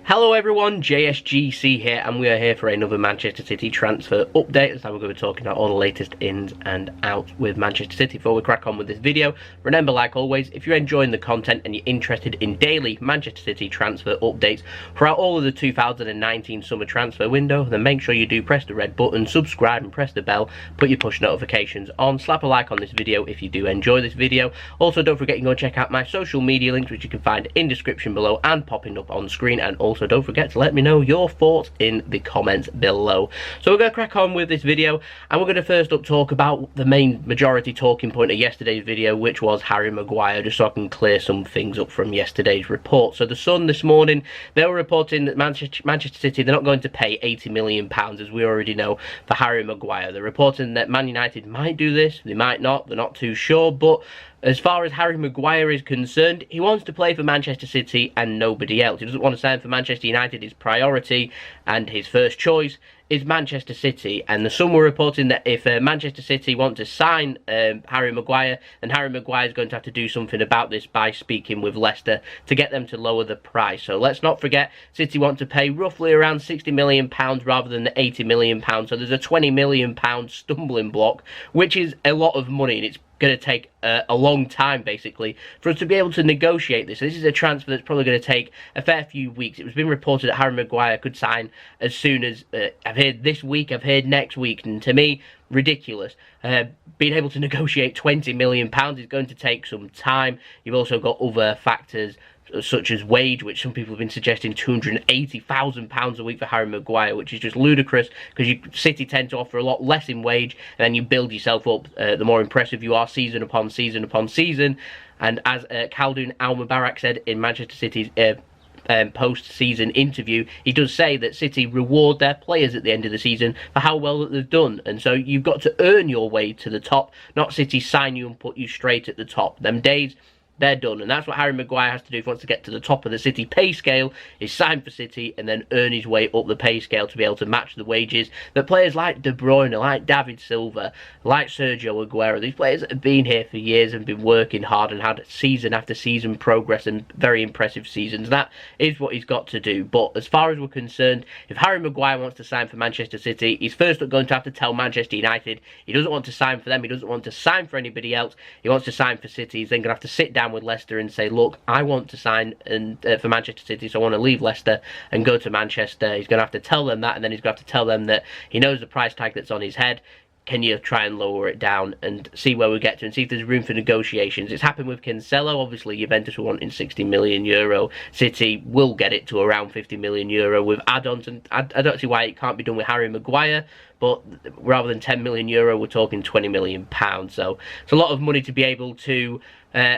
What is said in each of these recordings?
Hello everyone, JSGC here, and we are here for another Manchester City transfer update. This time we're going to be talking about all the latest ins and outs with Manchester City. Before we crack on with this video, remember, like always, if you're enjoying the content and you're interested in daily Manchester City transfer updates throughout all of the 2019 summer transfer window, then make sure you do press the red button, subscribe and press the bell, put your push notifications on, slap a like on this video if you do enjoy this video. Also, don't forget you can go check out my social media links, which you can find in description below and popping up on screen, and also don't forget to let me know your thoughts in the comments below. So we're going to crack on with this video, and we're going to first up talk about the main majority talking point of yesterday's video, which was Harry Maguire, just so I can clear some things up from yesterday's report. So the Sun this morning, they were reporting that Manchester City, they're not going to pay £80 million, as we already know, for Harry Maguire. They're reporting that Man United might do this, they might not, they're not too sure, but as far as Harry Maguire is concerned, he wants to play for Manchester City and nobody else. He doesn't want to sign for Manchester United. His priority and his first choice is Manchester City. And the Sun were reporting that if Manchester City want to sign Harry Maguire, then Harry Maguire is going to have to do something about this by speaking with Leicester to get them to lower the price. So let's not forget, City want to pay roughly around £60 million rather than the £80 million. So there's a £20 million stumbling block, which is a lot of money, and it's going to take a long time, basically, for us to be able to negotiate this. So this is a transfer that's probably going to take a fair few weeks. It was been reported that Harry Maguire could sign as soon as, I've heard this week, I've heard next week, and to me, ridiculous. Being able to negotiate £20 million is going to take some time. You've also got other factors, such as wage, which some people have been suggesting £280,000 a week for Harry Maguire, which is just ludicrous, because City tend to offer a lot less in wage, and then you build yourself up the more impressive you are season upon season upon season. And as Khaldoon Al-Mubarak said in Manchester City's post-season interview, he does say that City reward their players at the end of the season for how well that they've done, and so you've got to earn your way to the top, not City sign you and put you straight at the top. Them days, they're done, and that's what Harry Maguire has to do if he wants to get to the top of the City pay scale, is sign for City and then earn his way up the pay scale to be able to match the wages that players like De Bruyne, like David Silva, like Sergio Aguero, these players that have been here for years and been working hard and had season after season progress and very impressive seasons. That is what he's got to do. But as far as we're concerned, if Harry Maguire wants to sign for Manchester City, he's first going to have to tell Manchester United he doesn't want to sign for them, he doesn't want to sign for anybody else, he wants to sign for City. He's then going to have to sit down with Leicester and say, look, I want to sign for Manchester City, so I want to leave Leicester and go to Manchester. He's going to have to tell them that, and then he's going to have to tell them that he knows the price tag that's on his head. Can you try and lower it down and see where we get to and see if there's room for negotiations? It's happened with Cancelo. Obviously, Juventus were wanting €60 million. City will get it to around €50 million with add-ons, and I don't see why it can't be done with Harry Maguire. But rather than €10 million, we're talking £20 million. So it's a lot of money to be able to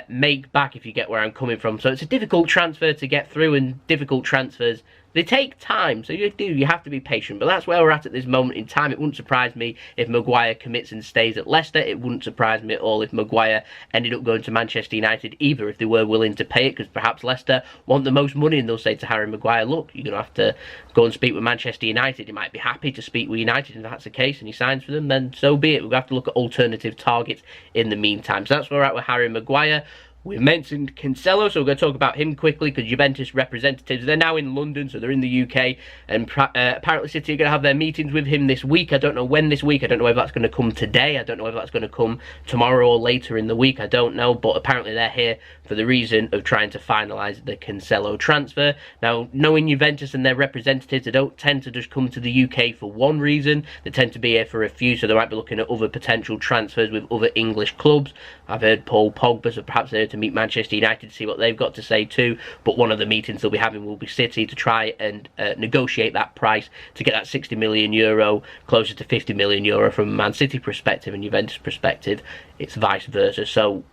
make back, if you get where I'm coming from. So it's a difficult transfer to get through, and difficult transfers, they take time, so you have to be patient. But that's where we're at this moment in time. It wouldn't surprise me if Maguire commits and stays at Leicester. It wouldn't surprise me at all if Maguire ended up going to Manchester United, either, if they were willing to pay it, because perhaps Leicester want the most money and they'll say to Harry Maguire, look, you're going to have to go and speak with Manchester United. He might be happy to speak with United, and if that's the case and he signs for them, then so be it. We'll have to look at alternative targets in the meantime. So that's where we're at with Harry Maguire. We've mentioned Cancelo, so we're going to talk about him quickly, because Juventus representatives, they're now in London, so they're in the UK, and apparently City are going to have their meetings with him this week. I don't know when this week, I don't know whether that's going to come today, I don't know whether that's going to come tomorrow or later in the week, I don't know, but apparently they're here for the reason of trying to finalise the Cancelo transfer. Now, knowing Juventus and their representatives, they don't tend to just come to the UK for one reason, they tend to be here for a few, so they might be looking at other potential transfers with other English clubs. I've heard Paul Pogba, so perhaps they're to meet Manchester United to see what they've got to say too, but one of the meetings they'll be having will be City to try and negotiate that price to get that €60 million closer to €50 million from a Man City perspective, and Juventus perspective it's vice versa. So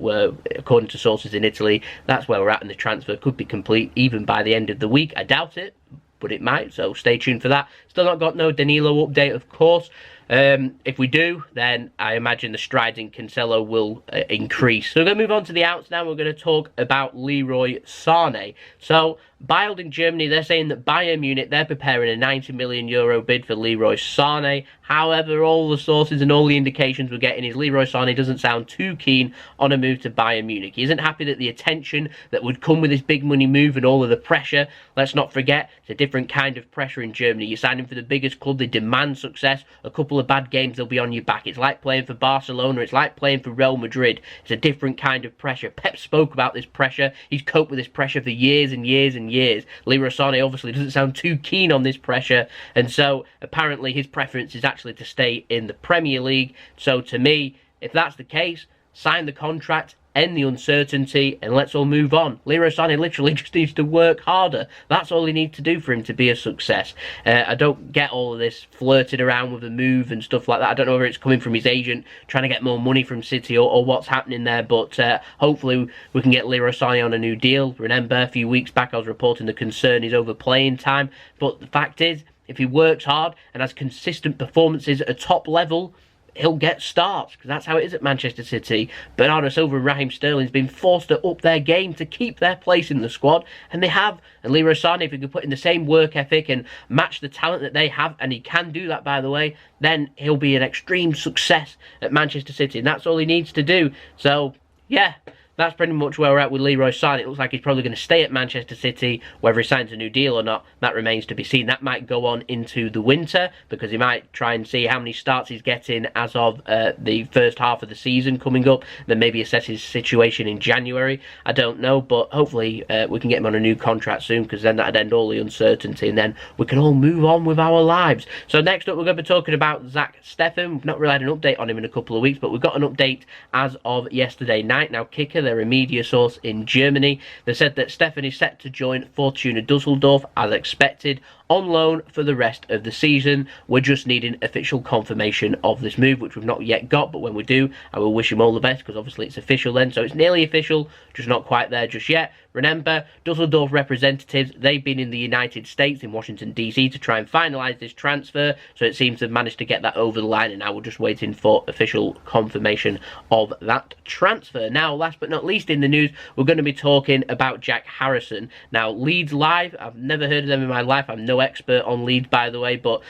according to sources in Italy, that's where we're at, and the transfer could be complete even by the end of the week. I doubt it, but it might, so stay tuned for that. Still not got no Danilo update, of course. If we do, then I imagine the strides in Cancelo will increase. So we're going to move on to the outs now. We're going to talk about Leroy Sane. So Bild in Germany, they're saying that Bayern Munich, they're preparing a €90 million bid for Leroy Sane. However, all the sources and all the indications we're getting is Leroy Sane doesn't sound too keen on a move to Bayern Munich. He isn't happy that the attention that would come with this big money move and all of the pressure. Let's not forget, it's a different kind of pressure in Germany. You're signing for the biggest club, they demand success. A couple of bad games, they'll be on your back. It's like playing for Barcelona, it's like playing for Real Madrid. It's a different kind of pressure. Pep spoke about this pressure. He's coped with this pressure for years and years and years. Leroy Sane obviously doesn't sound too keen on this pressure, and so apparently his preference is actually to stay in the Premier League. So to me, if that's the case, sign the contract, end the uncertainty, and let's all move on. Leroy Sane literally just needs to work harder. That's all he needs to do for him to be a success. I don't get all of this flirting around with the move and stuff like that. I don't know whether it's coming from his agent trying to get more money from City or what's happening there, but hopefully we can get Leroy Sane on a new deal. Remember, a few weeks back I was reporting the concern is over playing time, but the fact is, if he works hard and has consistent performances at a top level, he'll get starts, because that's how it is at Manchester City. Bernardo Silva and Raheem Sterling's been forced to up their game to keep their place in the squad, and they have. And Leroy Sane, if he can put in the same work ethic and match the talent that they have, and he can do that, by the way, then he'll be an extreme success at Manchester City, and that's all he needs to do. So, yeah, that's pretty much where we're at with Leroy Sane. It looks like he's probably going to stay at Manchester City. Whether he signs a new deal or not, that remains to be seen. That might go on into the winter, because he might try and see how many starts he's getting as of the first half of the season coming up, then maybe assess his situation in January. I don't know, but hopefully we can get him on a new contract soon, because then that'd end all the uncertainty, and then we can all move on with our lives. So next up, we're going to be talking about Zack Steffen. We've not really had an update on him in a couple of weeks, but we've got an update as of yesterday night. Now, Kicker, they're a media source in Germany, they said that Steffen is set to join Fortuna Dusseldorf as expected, on loan for the rest of the season. We're just needing official confirmation of this move, which we've not yet got, but when we do, I will wish him all the best, because obviously it's official then, so it's nearly official, just not quite there just yet. Remember, Dusseldorf representatives, they've been in the United States, in Washington DC, to try and finalise this transfer, so it seems to have managed to get that over the line, and now we're just waiting for official confirmation of that transfer. Now, last but not least in the news, we're going to be talking about Jack Harrison. Now, Leeds Live, I've never heard of them in my life, I'm no expert on Leeds, by the way, but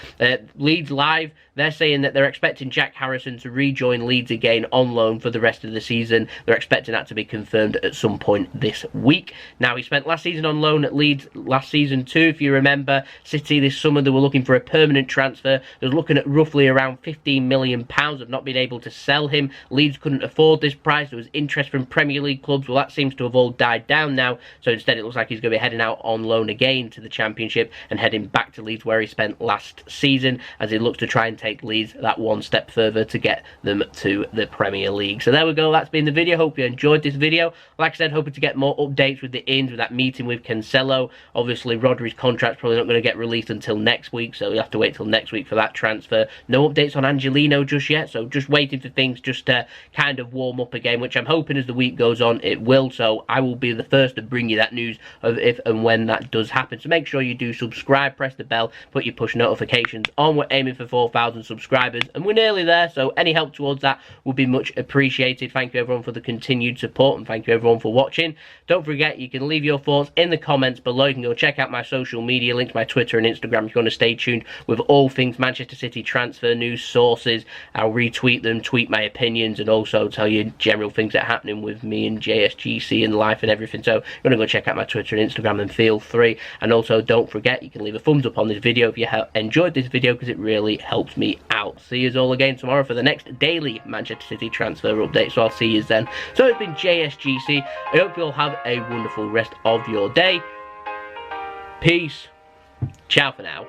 Leeds Live, they're saying that they're expecting Jack Harrison to rejoin Leeds again on loan for the rest of the season. They're expecting that to be confirmed at some point this week. Now, he spent last season on loan at Leeds last season too, if you remember. City this summer, they were looking for a permanent transfer. They were looking at roughly around £15 million of not being able to sell him. Leeds couldn't afford this price. There was interest from Premier League clubs. Well, that seems to have all died down now, so instead it looks like he's going to be heading out on loan again to the Championship and heading back to Leeds, where he spent last season, as he looks to try and take Leeds that one step further to get them to the Premier League. So there we go, that's been the video. Hope you enjoyed this video. Like I said, hoping to get more updates with the ins, with that meeting with Cancelo. Obviously, Rodri's contract's probably not going to get released until next week, so you'll have to wait till next week for that transfer. No updates on Angelino just yet, so just waiting for things just to kind of warm up again, which I'm hoping as the week goes on it will. So I will be the first to bring you that news of if and when that does happen. So make sure you do subscribe, press the bell, put your push notifications on. We're aiming for 4,000 subscribers, and we're nearly there, so any help towards that would be much appreciated. Thank you everyone for the continued support, and thank you everyone for watching. Don't forget, you can leave your thoughts in the comments below. You can go check out my social media links, my Twitter and Instagram, if you want to stay tuned with all things Manchester City transfer news sources. I'll retweet them, tweet my opinions, and also tell you general things that are happening with me and JSGC and life and everything. So you're going to go check out my Twitter and Instagram, and feel free. And also don't forget, you can leave a thumbs up on this video if you enjoyed this video, because it really helps me out. See you all again tomorrow for the next daily Manchester City transfer update, so I'll see you then. So it's been JSGC. I hope you all have a wonderful rest of your day. Peace. Ciao for now.